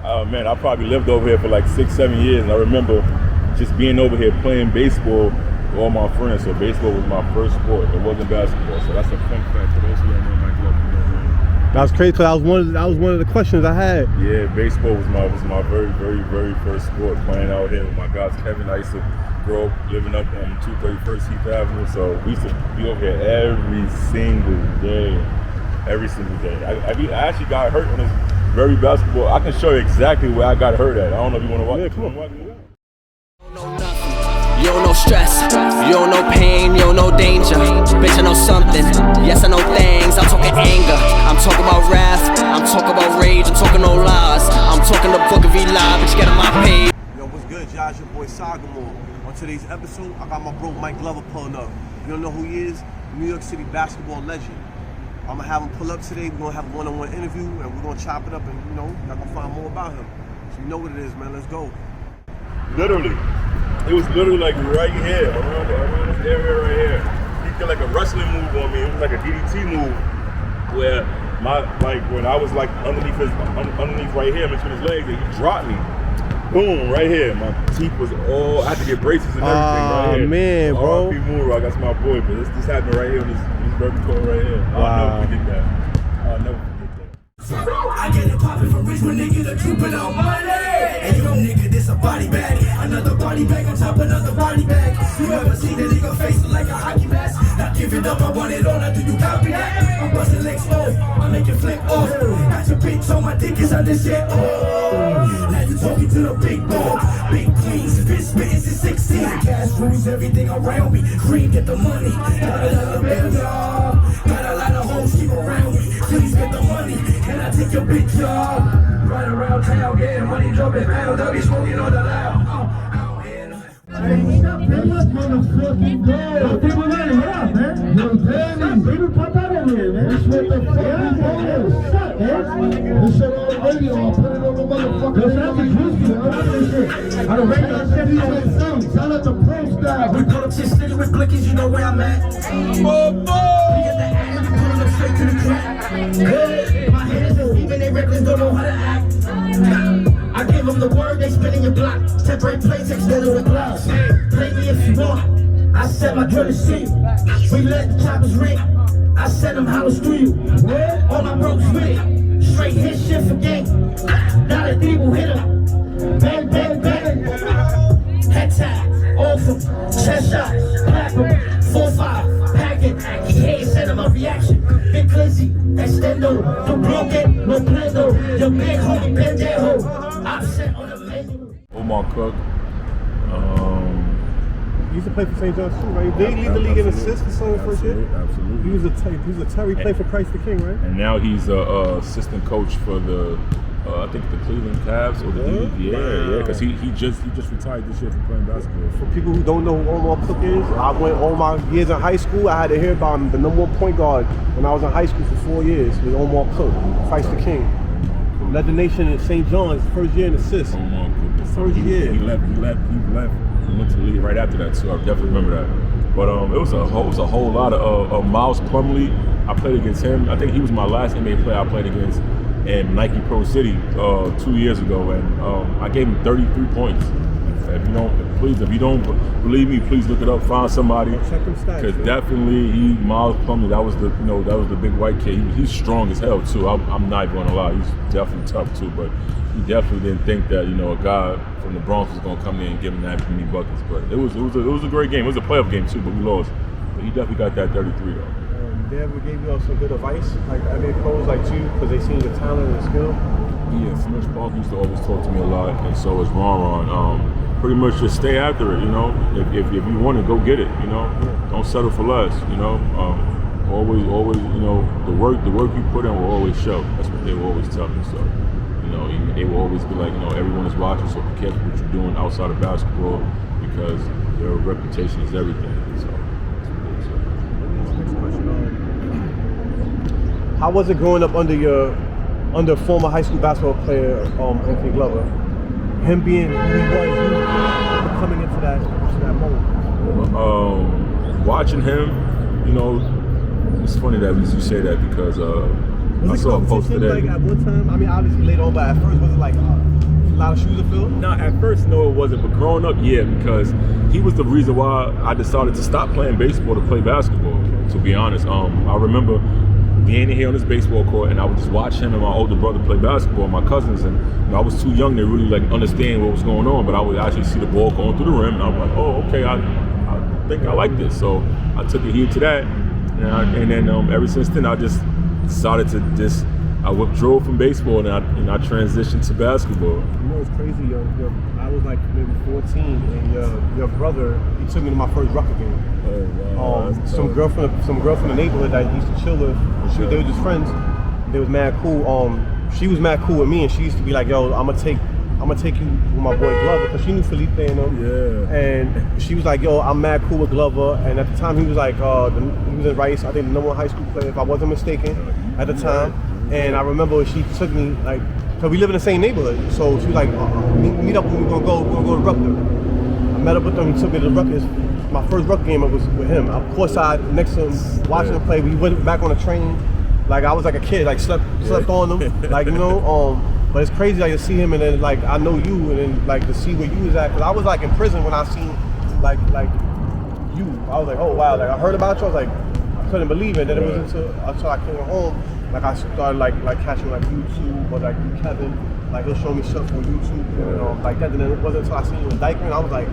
Oh man, I probably lived over here for like 6-7 years, and I remember just being over here playing baseball with all my friends. So baseball was my first sport. It wasn't basketball. So that's a fun fact for those who don't know Mike Love. That was crazy because that was one of the questions I had. Yeah, baseball was my very first sport. Playing out here with my guys Kevin. I used to grow up living up on 231st Heath Avenue, so we used to be over here every single day. I actually got hurt on this very basketball. I can show you exactly where I got hurt at. I don't know if you want to watch. Yeah, come on. You don't know stress, you don't know pain, you don't know danger. Bitch, I know something, yes I know things. I'm talking anger, I'm talking about wrath, I'm talking about rage, I'm talking no lies. I'm talking the book of Eli, bitch, get on my page. Yo, what's good, Josh? Your boy Sagamore. On today's episode, I got my bro Mike Glover pulling up. You don't know who he is? New York City basketball legend. I'm gonna have him pull up today. We're gonna have a one-on-one interview, and we're gonna chop it up, and y'all gonna find more about him. So you know what it is, man. Let's go. Literally. It was literally like right here, around this area right here. He did like a wrestling move on me. It was like a DDT move where when I was like underneath right here, between his legs, and he dropped me. Boom, right here. My teeth was I had to get braces and everything right here. Oh man, bro. R.I.P. Moonrock, that's my boy, but this happened right here on this vertical right here. Wow. I'll never forget that. I'll never forget that. I get it poppin' from Richmond, nigga, the troopin' on money. And you nigga, this a body bag. Another body bag on top, another body bag. You ever seen a nigga face like a hockey mask? Not give it up, I want it all, now do you copy that? I'm bustin' legs off, I make it flip off. Got your bitch on my dick, is on this shit. Oh, now you talking to the big dog. Big queens, spittin' since 16. Cash rules everything around me. Cream, get the money. Got a lot of bills, y'all. Got a lot of hoes keep around me. Please get the money. Can I take your bitch, y'all? Right around town, getting money, dropping pounds. I be smoking on the loud. Out here. Let's motherfucking go. People got it up, man. You're paying. People pop out of here, man. That's what the fuck is. Shut, man. This shit on the radio. I'll put it on the motherfucker. That's the truth, man. I don't radio shit. He said something. Shout out to Pro Style. We pull up shit city with blickies, you know where I'm at. Oh, boy. We get the act, we pull up straight to the crack. Hey, my hands is even they reckless, don't know how to act. I give them the word, they spin in your block. Separate plates, extend with glass. Play me if you want. I set my drill to see. We let the choppers ring. I send them hollers through you. All my bros with it. Straight hit shit for gang. Now the D will hit him. Bang, bang, bang. Head tap, off him. Chest shot, pack him. 4-5, pack it. He ain't send him a reaction. Big Clizzy, extendo. No broken, no plendo. Your big homie, pendejo. I'm set on the menu. Omar Cook. He used to play for St. John's too, right? Did he lead the league in assists for some first year? Absolutely. He was a Terry played for Christ the King, right? And now he's assistant coach for the I think the Cleveland Cavs or the yeah, because he just retired this year from playing basketball. For people who don't know who Omar Cook is, I went all my years in high school. I had to hear about him, the #1 point guard when I was in high school for 4 years. Was Omar Cook, Christ the King. Led the nation in St. John's first year in assists. Omar Cook, the first year. He left. He went to the league right after that too. I definitely remember that. But it was a whole lot of Miles Plumlee. I played against him. I think he was my last NBA player I played against in Nike Pro City 2 years ago, and I gave him 33 points. If you don't believe me, please look it up. Find somebody. Check him stats. Because definitely Miles Plumlee. That was the big white kid. He's strong as hell too. I'm not even gonna lie. He's definitely tough too. But he definitely didn't think that a guy from the Bronx was gonna come in and give him that many buckets. But it was a great game. It was a playoff game too, but we lost. But he definitely got that 33 though. They ever gave you some good advice, like NBA pros like you, because they seen your talent and skill? Yeah, Smith Park used to always talk to me a lot, and so is Ron. Pretty much just stay after it, If you want it, go get it, Don't settle for less, Always, the work you put in will always show. That's what they will always tell me. So, they will always be like, everyone is watching, so be careful what you're doing outside of basketball because your reputation is everything. So. How was it growing up under former high school basketball player Anthony Glover? Him being who he was, coming into that moment. Watching him, it's funny that you say that because I saw a post today. Like at one time, I mean, obviously later on, but at first was it like lot of shoes to fill? No, at first, no, it wasn't. But growing up, yeah, because he was the reason why I decided to stop playing baseball to play basketball, to be honest. I remember being here on this baseball court, and I would just watch him and my older brother play basketball, my cousins, and I was too young to really like understand what was going on, but I would actually see the ball going through the rim, and I was like, oh, okay, I think I like this. So I took a heed to that, and then ever since then, I just decided to I withdrew from baseball, and I transitioned to basketball. You know, it's crazy, I was like maybe 14, and your brother, he took me to my first Rucker game. Oh, wow. Some girl from the neighborhood that he used to chill with. They were just friends. They was mad cool. She was mad cool with me, and she used to be like, "Yo, I'm gonna take you with my boy Glover," because she knew Felipe and them. Yeah. And she was like, "Yo, I'm mad cool with Glover." And at the time, he was like, he was in Rice, I think the #1 high school player, if I wasn't mistaken, at the time. And I remember she took me like, cause we live in the same neighborhood, so she was like, "Meet up when we're gonna go to Rucker." I met up with them. He took me to Rucker. My first Rucker game was with him. I was courtside next to him, watching him play. We went back on the train, like I was like a kid, like slept on them, like you know. But it's crazy like to see him, and then like I know you, and then like to see where you was at, cause I was like in prison when I seen like you. I was like, oh wow, like I heard about you. I was like, I couldn't believe it. Then it was until I came home, like I started like catching like YouTube or like Kevin, like he'll show me stuff on YouTube, and like that. And then it wasn't until I seen you in Dykeman, I was like,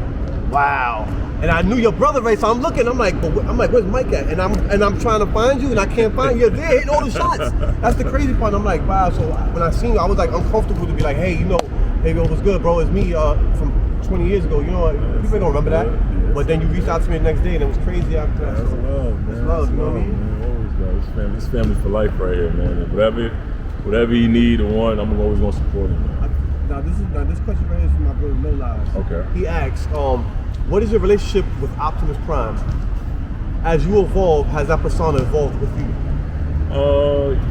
wow. And I knew your brother, right? So I'm looking, I'm like, where's Mike at? And I'm trying to find you, and I can't find you. You're there hitting all the shots. That's the crazy part. I'm like, wow. So when I seen you, I was like uncomfortable to be like, hey, hey, it was good, bro. It's me from 20 years ago. You know, people don't remember that. Yeah, but then you reached out to me the next day, and it was crazy after that. That's love, man. It's love, you know what I mean? Always, bro. It's family for life right here, man. And whatever you need and want, I'm always gonna support him. Now this question right here is from my brother No Lies. Okay. He asks, what is your relationship with Optimus Prime? As you evolve, has that persona evolved with you?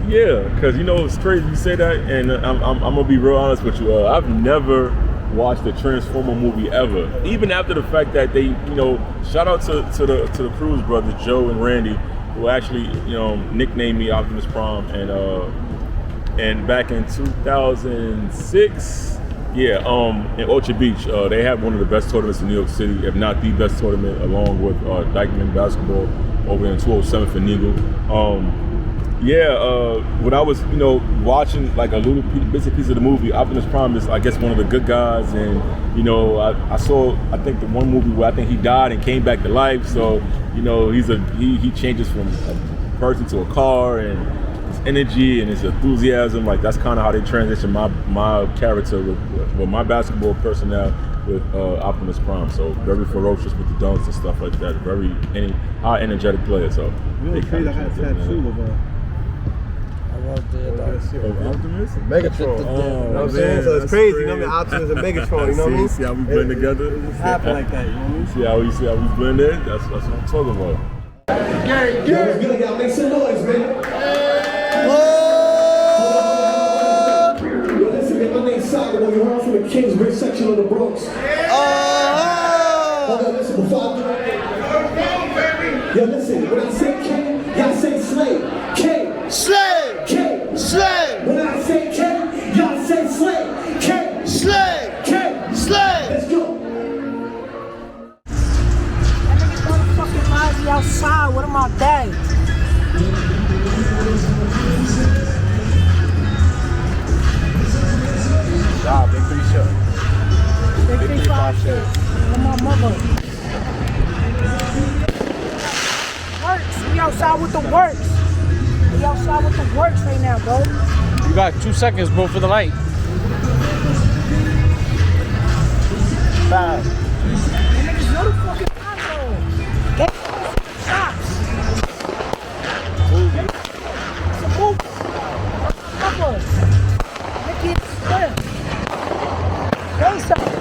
Yeah, because it's crazy you say that, and I'm gonna be real honest with you. I've never watched a Transformer movie ever, even after the fact that they, shout out to the Cruz brothers, Joe and Randy, who actually, nicknamed me Optimus Prime, and back in 2006. Yeah, in Orchard Beach, they have one of the best tournaments in New York City, if not the best tournament, along with Dykeman basketball over in 207 for Neagle. When I was, watching like a little bits and pieces of the movie, Optimus Prime is, I guess, one of the good guys, and I saw, I think the one movie where I think he died and came back to life. So, he changes from a person to a car, and his energy and his enthusiasm, like that's kind of how they transition my character with my basketball personnel with Optimus Prime. So very ferocious with the dunks and stuff like that. Very high energetic player. So Really crazy. I had a tattoo of Optimus? Megatron. You know what I'm saying? So it's crazy. You know what I mean? Optimus and Megatron. You know what I mean? See how we blend together? It just happened like that. You know what I mean? See how we blend in? That's what I'm talking about. Gang, gang. Good, y'all make some noise, man. Yo, listen, man, my name's Sagamore. You're from the Kingsbridge section of the Bronx. Hold on, listen, before I do that. Yo, listen, when I say K, y'all say slave. K. Slave. K. Slave. When I say K, y'all say slave. K. Slave. K. Slave. Let's go. That nigga motherfucking lies me outside. What am I day? Big 3 shot. Big 3-5 shit. With my mother. Works. We outside with the works. We outside with the works right now, bro. You got 2 seconds, bro, for the light. 5. That niggas know the fucking time, bro. Get shots. It's a move. Cover. Make it slip. Say something.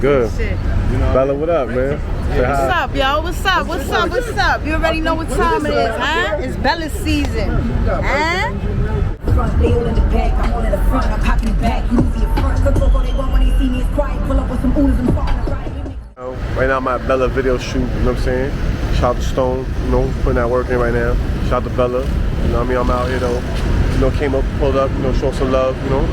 Good. Shit. Bella, what up, man? Say What's hi. up, yo? What's up? What's up? What's up? You already know what time it is, huh? It's Bella's season, huh? Front, they all in the back, I'm all in the front, I'm popping back, you see a front, cause look all they want when they see me is quiet, pull up with some oodles and fall on the right. Right now I'm at Bella video shoot, you know what I'm saying? Shout out to Stone, you know, putting that work in right now. Shout out to Bella, you know what I mean? I'm out here though, you know, came up, pulled up, you know, show some love, you know.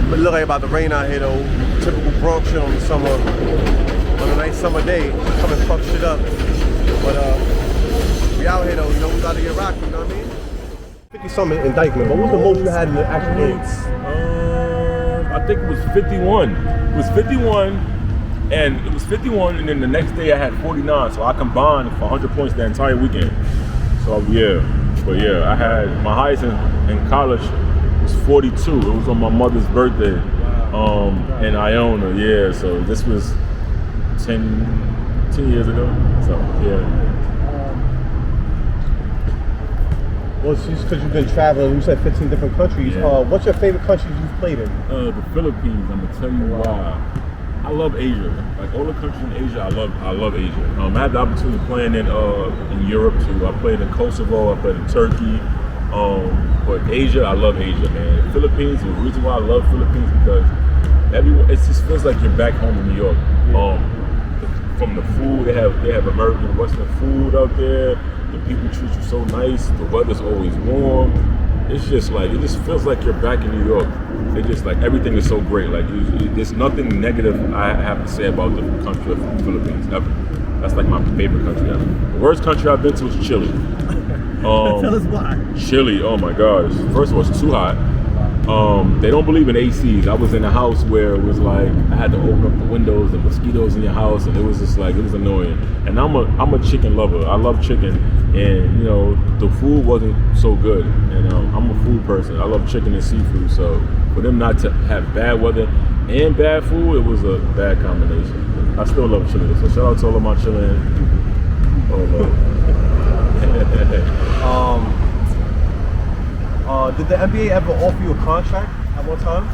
But it look like about to rain out here though, typical Bronx shit on the summer, on a nice summer day, come and fuck shit up. But we out here though, you know, we gotta get rocky, you know what I mean? 50-something indictment, but what was the most you had in the actual games? I think it was 51. It was 51, and then the next day I had 49. So I combined for 100 points the entire weekend. So yeah, but yeah, I had my highest in college was 42. It was on my mother's birthday, in Iona. Yeah, so this was 10 years ago. So yeah. Well, it's just because you've been traveling, you said 15 different countries. Yeah. What's your favorite countries you've played in? The Philippines. I'm gonna tell you why. I love Asia. Like all the countries in Asia, I love Asia. I had the opportunity of playing in Europe too. I played in Kosovo. I played in Turkey. But Asia, I love Asia, man. The Philippines. The reason why I love Philippines because everyone. It just feels like you're back home in New York. From the food, they have American Western food out there. The people treat you so nice. The weather's always warm. It's just like, it just feels like you're back in New York. It just like, everything is so great. Like, there's nothing negative I have to say about the country of the Philippines, ever. That's like my favorite country ever. The worst country I've been to is Chile. Tell us why. Chile, oh my gosh. First of all, it's too hot. They don't believe in ACs. I was in a house where it was like I had to open up the windows, the mosquitoes in your house, and it was just like, it was annoying. And I'm a chicken lover. I love chicken, and you know the food wasn't so good. And I'm a food person. I love chicken and seafood. So for them not to have bad weather and bad food, it was a bad combination. I still love Chile. So shout out to all of my Chilean people. Did the NBA ever offer you a contract at one time?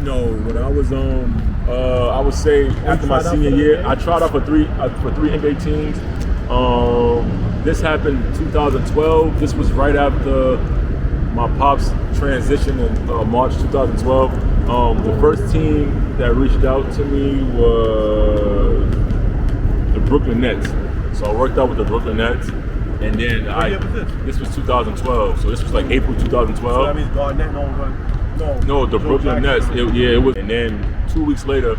No, when I was I would say after my senior year, I tried out for three NBA teams. This happened in 2012. This was right after my pops transition in March 2012. The first team that reached out to me was the Brooklyn Nets. So I worked out with the Brooklyn Nets. And then this was 2012, so this was like April 2012. So that means Garnett, no, the Brooklyn Nets. It was. And then 2 weeks later,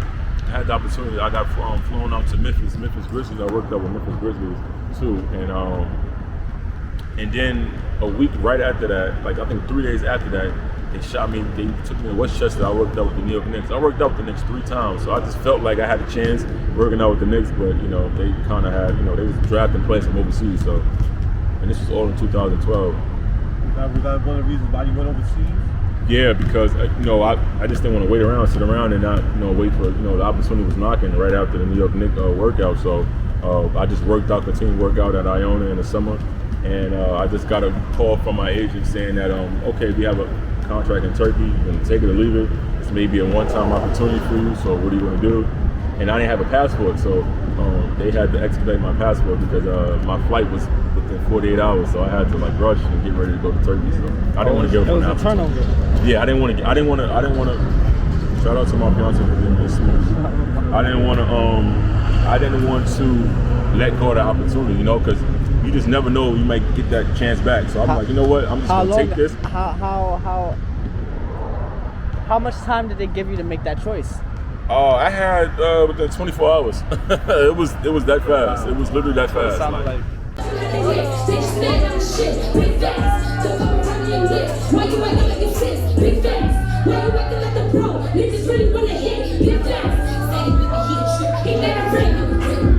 I had the opportunity. I got flown out to Memphis Grizzlies. I worked out with Memphis Grizzlies too, and then a week right after that, like I think 3 days after that, they shot me. They took me to Westchester. I worked out with the New York Knicks. I worked out with the Knicks 3 times, so I just felt like I had a chance working out with the Knicks. But you know, they kind of had, you know, they was drafting players from overseas. So, and this was all in 2012. Was that one of the reasons why you went overseas? Yeah, because you know, I just didn't want to wait around, sit around, and not, you know, wait for, you know, the opportunity was knocking right after the New York Knicks workout. So I just worked out, continued to work out at Iona in the summer, and I just got a call from my agent saying that okay, we have a contract in Turkey, you're gonna take it or leave it. It's maybe a one-time opportunity for you. So what are you gonna do? And I didn't have a passport, so they had to expedite my passport because my flight was within 48 hours, so I had to like rush and get ready to go to Turkey. So I didn't want to give up an opportunity. Yeah, I didn't want to. Shout out to my fiance for being this smooth. I didn't want to let go of the opportunity, you know, because you just never know, you might get that chance back. So I'm like, you know what? I'm just gonna take this. How much time did they give you to make that choice? I had within 24 hours. it was that fast. It was literally that fast. Like. Why you acting like you sis? Big facts. Why you acting like the pro? Niggas really wanna hit. Big facts. Say it with the heat trip. He never ran.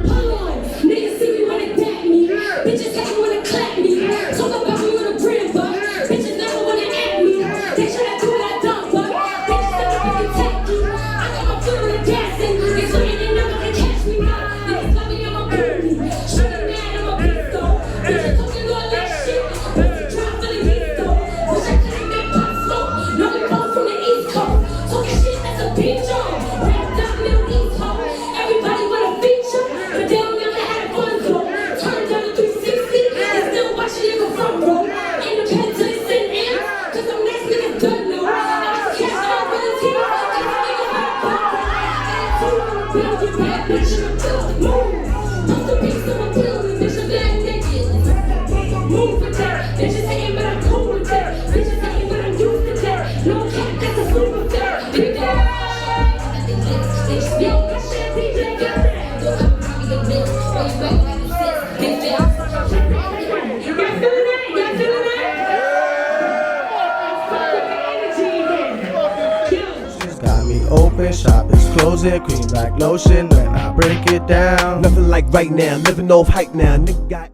Hold on. Niggas see me wanna dap me. Bitches never wanna clap me. Talk about me on a brand, but bitches never wanna at me. They try to do what I don't, but bitches never fucking take me. I got my foot on the gas and they sweating they never can catch me. Niggas love me, I'm a booty. Sugar mad, I'm a pistol. Bitches talking all that shit. open, shop is closing, cream like lotion when I break it down. Nothing like right now, living off hype now. Nigga got